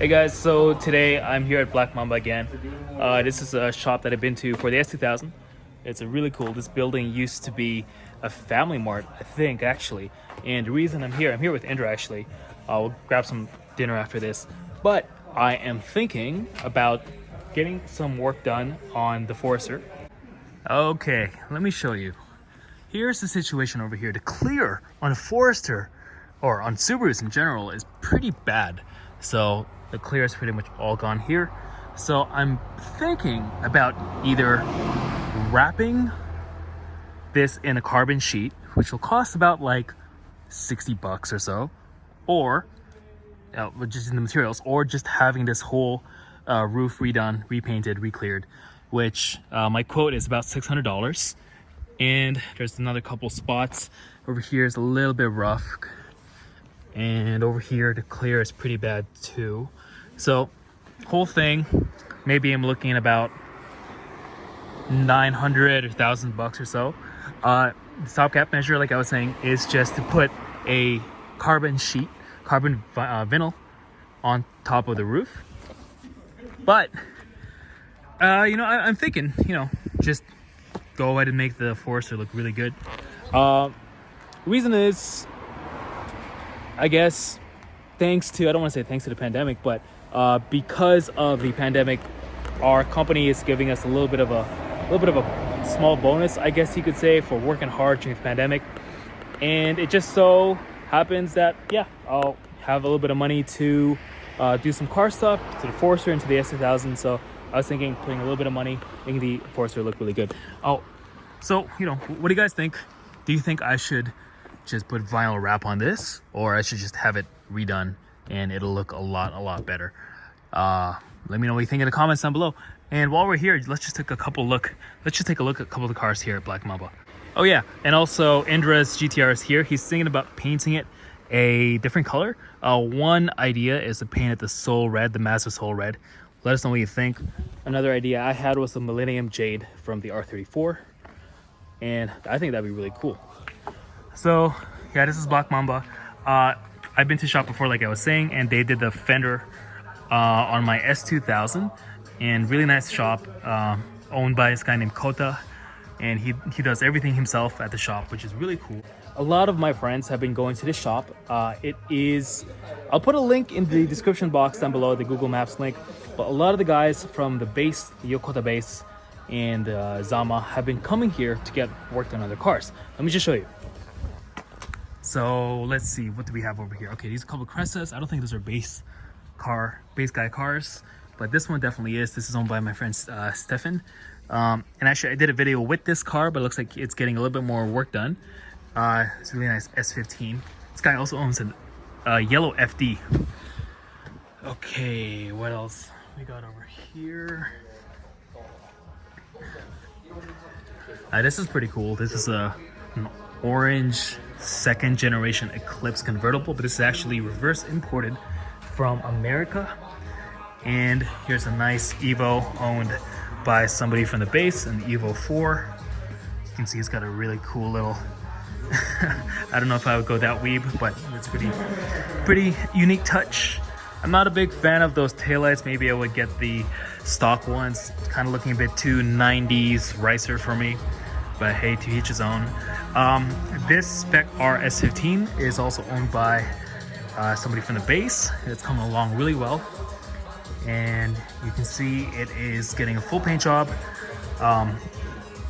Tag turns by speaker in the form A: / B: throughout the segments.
A: Hey guys, so today I'm here at Black Mamba again. This is a shop that I've been to for the S2000. It's a really cool. This building used to be a Family Mart, I think, actually. And the reason I'm here with Indra actually. We'll grab some dinner after this. But I am thinking about getting some work done on the Forester. Okay, let me show you. Here's the situation over here. The clear on a Forester, or on Subarus in general, is pretty bad. So the clear is pretty much all gone here. So I'm thinking about either wrapping this in a carbon sheet, which will cost about like 60 bucks or so, or just in the materials, or just having this whole roof redone, repainted, recleared, which my quote is about $600. And there's another couple spots. Over here is a little bit rough, and over here the clear is pretty bad too. So whole thing, maybe I'm looking at about 900 or 1,000 bucks or so. The stopgap measure, like I was saying, is just to put a carbon sheet, carbon vinyl on top of the roof. But I'm thinking, just go ahead and make the Forester look really good. Reason is, I guess, I don't want to say thanks to the pandemic, but because of the pandemic, our company is giving us a little bit of a small bonus, I guess you could say, for working hard during the pandemic. And it just so happens that, I'll have a little bit of money to do some car stuff to the Forester and to the S2000. So I was thinking putting a little bit of money, making the Forester look really good. So, what do you guys think? Do you think I should just put vinyl wrap on this, or I should just have it redone and it'll look a lot better? Let me know what you think in the comments down below. And while we're here, let's just take a look at a couple of the cars here at Black Mamba. Oh yeah, and also Indra's GTR is here. He's thinking about painting it a different color. One idea is to paint it the Soul Red, the Mazda Soul Red. Let us know what you think. Another idea I had was the Millennium Jade from the R34. And I think that'd be really cool. So yeah, this is Black Mamba. I've been to the shop before, like I was saying, and they did the fender on my S2000. And really nice shop, owned by this guy named Kota. And he does everything himself at the shop, which is really cool. A lot of my friends have been going to this shop. I'll put a link in the description box down below, the Google Maps link. But a lot of the guys from the base, the Yokota base, and Zama have been coming here to get work done on their cars. Let me just show you. So let's see, what do we have over here? Okay, these are a couple of Crestas. I don't think those are base guy cars, but this one definitely is. This is owned by my friend Stefan. And actually I did a video with this car, but it looks like it's getting a little bit more work done. It's a really nice S15. This guy also owns a yellow FD. Okay, what else we got over here? This is pretty cool. This is an orange second generation Eclipse convertible, but this is actually reverse imported from America. And here's a nice Evo owned by somebody from the base, an Evo 4. You can see it's got a really cool little I don't know if I would go that weeb, but it's pretty unique touch. I'm not a big fan of those taillights. Maybe I would get the stock ones. It's kind of looking a bit too 90s ricer for me, but hey, to each his own. This Spec R S15 is also owned by somebody from the base. It's coming along really well, and you can see it is getting a full paint job.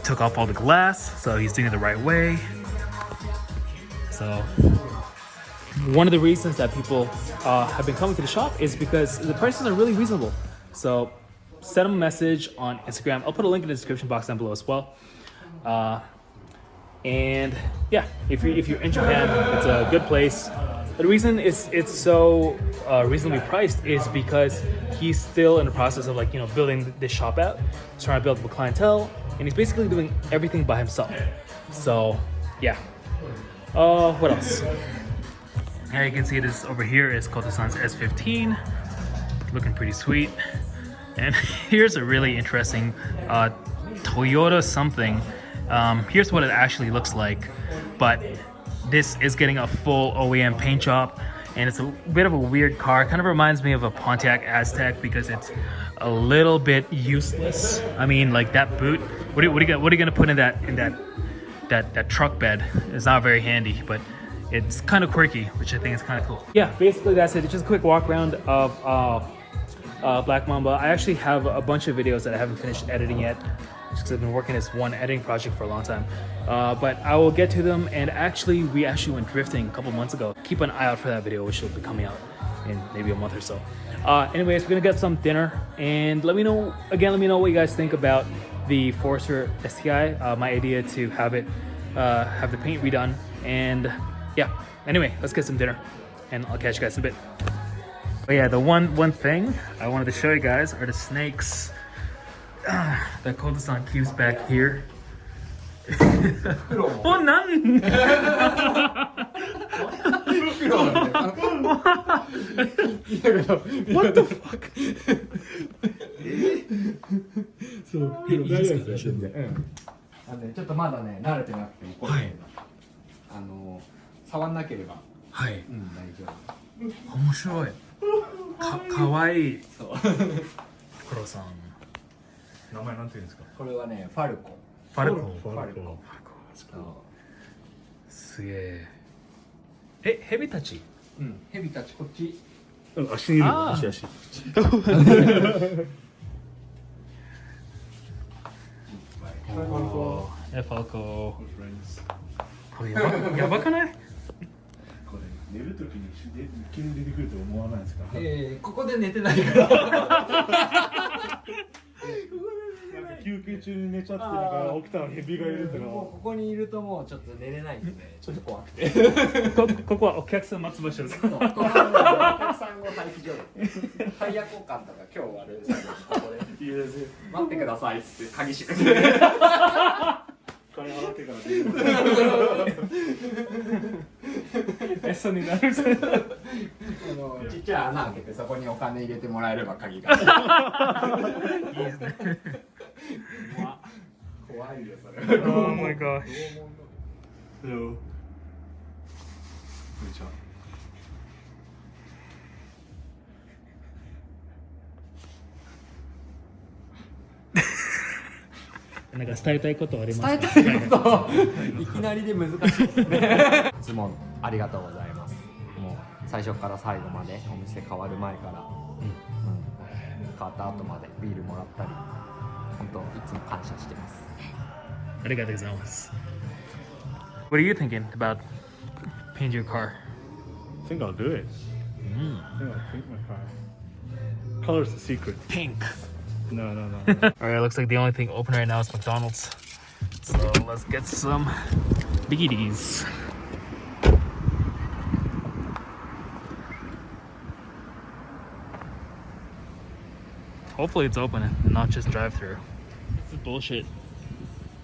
A: Took off all the glass, so he's doing it the right way. So one of the reasons that people have been coming to the shop is because the prices are really reasonable. So send them a message on Instagram. I'll put a link in the description box down below as well. And yeah, if you're in Japan, it's a good place. The reason it's so reasonably priced is because he's still in the process of building this shop out. He's trying to build up a clientele, and he's basically doing everything by himself. So yeah. What else? Yeah, you can see this over here is Koto-san's S15, looking pretty sweet. And here's a really interesting Toyota something. Here's what it actually looks like, but this is getting a full OEM paint job. and it's a bit of a weird car. Kind of reminds me of a Pontiac Aztek because it's a little bit useless. I mean, like that boot. What are you gonna put in that truck bed? It's not very handy, but it's kind of quirky, which I think is kind of cool. Yeah, basically that's it. It's just a quick walk around of Black Mamba. I actually have a bunch of videos that I haven't finished editing yet, because I've been working this one editing project for a long time. But I will get to them. And actually, we actually went drifting a couple months ago. Keep an eye out for that video, which will be coming out in maybe a month or so. Anyways, we're gonna get some dinner, and let me know what you guys think about the Forester STI. My idea to have the paint redone, and yeah. Anyway, let's get some dinner, and I'll catch you guys in a bit. But yeah, the one thing I wanted to show you guys are the snakes that Koto-san keeps back here. Oh, none! What the fuck?
B: そう、大丈夫ですよ、全然。ちょっとまだね、慣れてなくて、これ、触んなければ、
A: はい、
B: 大丈夫。
A: 面白い。かわいい。そう。黒さん。名前なんて言うんですか？
B: これはね、ファルコ。
A: ファルコ。すげえ。ヘビたち？
B: うん、ヘビたちこっち。
C: 足にいるよ、足。
A: ファルコ。これやばくない？
C: これ寝るときに急に出てくると思わないですか？
B: ここで寝てないから。
C: なんか休憩中に寝ちゃってなんか起きたらヘビがいるとか。
B: ここにいるともうちょっと寝れないんで、ちょっと怖くて。
A: ここはお客さん待つ場所ですか？
B: ここはお客さんを待機場。タイヤ交換とか今日ある作業ここで。いいですよ。待ってくださいっつって鍵閉めて。
C: 金払ってから出る。
A: 餌になる。
B: ちっちゃい穴開けてそこにお金入れてもらえれば鍵が。いいですね。怖いよそれ。
A: Oh my gosh.
C: Hello. こんにちは。
A: なんか伝えたいことありますか？
B: 伝えたいこといきなりで難しいですね。いつもありがとうございます。もう最初から最後までお店変わる前から、変わった後までビールもらったり、本当いつも感謝してます。
A: ありがとうございます。What are you thinking about painting your car?
C: I think I'll do it. I think I'll paint my car. Color's the secret.
A: Pink.
C: No.
A: Alright, looks like the only thing open right now is McDonald's. So let's get some biggies. Hopefully it's open and not just drive through. This is bullshit.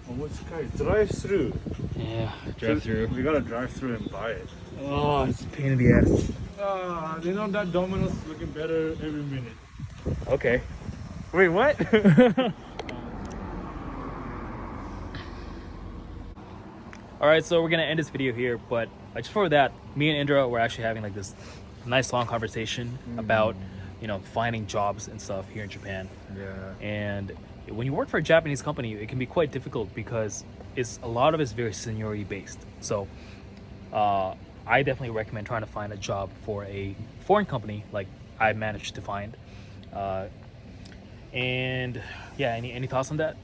C: Oh, what's the guy? Drive through.
A: Yeah, drive through.
C: We gotta drive through and buy it.
A: Oh, it's a pain in the ass.
C: You know that Domino's looking better every minute.
A: Okay. Wait, what? Alright, so we're gonna end this video here, but just before that, me and Indra were actually having like this nice long conversation about, finding jobs and stuff here in Japan.
C: Yeah.
A: And when you work for a Japanese company, it can be quite difficult because a lot of it's very seniority based. So I definitely recommend trying to find a job for a foreign company like I managed to find. And yeah, any thoughts on that?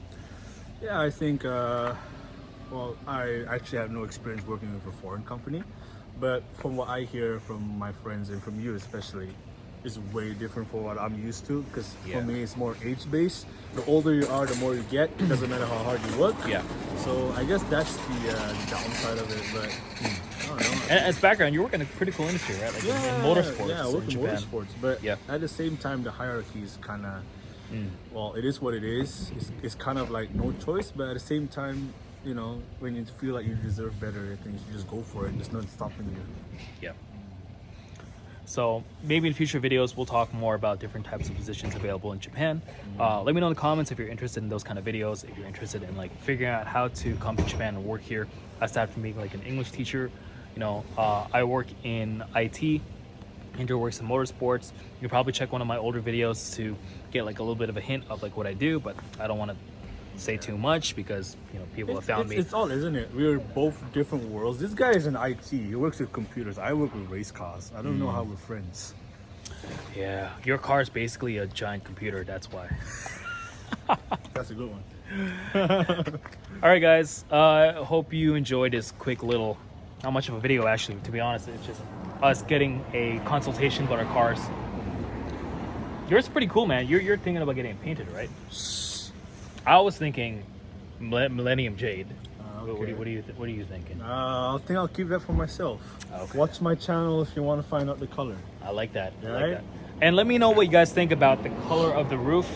C: Yeah, I think, well, I actually have no experience working with a foreign company, but from what I hear from my friends and from you especially, it's way different from what I'm used to, because for me it's more age-based. The older you are, the more you get. It doesn't matter how hard you work.
A: Yeah.
C: So I guess that's the downside of it, but I don't know.
A: And as background, you work in a pretty cool industry, right? Like in motorsports.
C: Yeah, I work in
A: Japan.
C: motorsports, but at the same time, the hierarchy is kind of, well, it is what it is. It's kind of like no choice, but at the same time, when you feel like you deserve better things, you just go for it. There's nothing stopping you.
A: Yeah. So maybe in future videos, we'll talk more about different types of positions available in Japan. Let me know in the comments if you're interested in those kind of videos, if you're interested in like figuring out how to come to Japan and work here. Aside from being like an English teacher, I work in IT Andrew works in motorsports. You can probably check one of my older videos to get like a little bit of a hint of like what I do, but I don't want to say too much because people have found me.
C: It's all, isn't it? We're both different worlds. This guy is in IT. He works with computers. I work with race cars. I don't know how we're friends.
A: Yeah, your car is basically a giant computer. That's why.
C: That's a good one.
A: All right, guys. Hope you enjoyed this quick little, not much of a video actually. To be honest, it's just us getting a consultation about our cars. Yours is pretty cool, man. You're thinking about getting it painted, right? I was thinking Millennium Jade.
C: Okay.
A: What are you thinking?
C: I think I'll keep that for myself.
A: Okay.
C: Watch my channel if you want to find out the color.
A: I like that. I like
C: Right?
A: that. And let me know what you guys think about the color of the roof.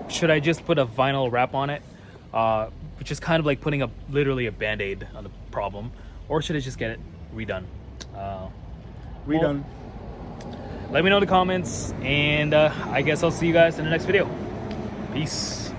A: Should I just put a vinyl wrap on it, which is kind of like putting literally a band-aid on the problem, or should I just get it redone?
C: Redone.
A: Let me know in the comments, and I guess I'll see you guys in the next video. Peace.